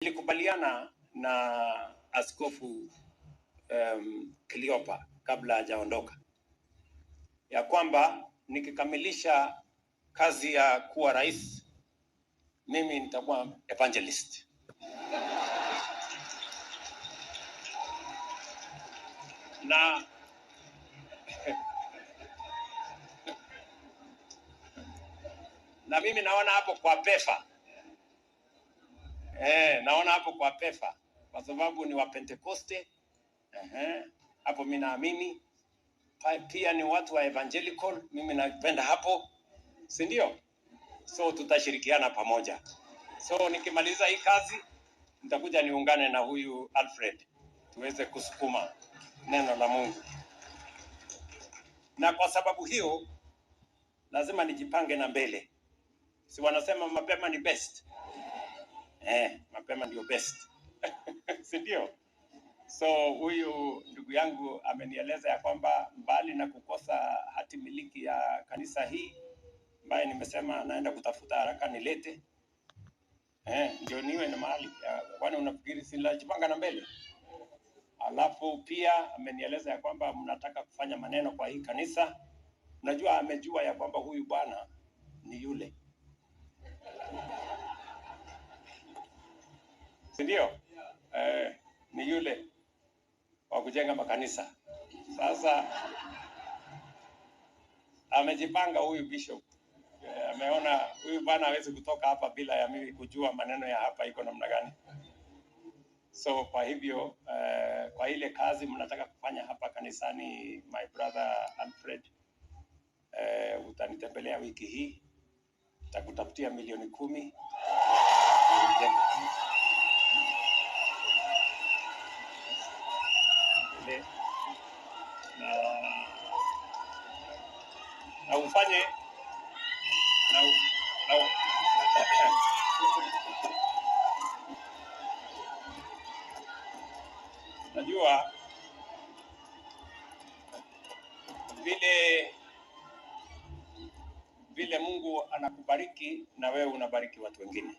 Nilikubaliana na Askofu Cleopa kabla hajaondoka ya kwamba nikikamilisha kazi ya kuwa rais, mimi nitakuwa evangelist. Na mimi naona hapo kwa PEFA. Naona hapo kwa PEFA kwa sababu ni wa Pentecoste. Hapo mimi naamini pia ni watu wa evangelical, mimi napenda hapo, si ndio? So tutashirikiana pamoja. So nikimaliza hii kazi nitakuja niungane na huyu Alfred tuweze kusukuma neno la Mungu. Na kwa sababu hiyo lazima nijipange na mbele. Si wanasema mapema ni best? Mapema ndio best. Si ndio? So huyu ndugu yangu amenieleza ya kwamba mbali na kukosa hati miliki ya kanisa hii ambaye nimesema naenda kutafuta haraka nilete, ndio niwe na mahali. Kwani unafikiri sinajipanga na mbele? Alafu pia amenieleza ya kwamba mnataka kufanya maneno kwa hii kanisa. Najua amejua ya kwamba huyu bwana ni yule, si ndio? Ni yule wa kujenga makanisa. Sasa amejipanga huyu bishop. Ameona huyu bwana hawezi kutoka hapa bila ya mimi kujua maneno ya hapa iko namna gani. So kwa hivyo kwa ile kazi mnataka kufanya hapa kanisani, my brother Alfred, utanitembelea wiki hii, nitakutafutia milioni 10. Na ufanye najua vile Mungu anakubariki na wewe unabariki watu wengine.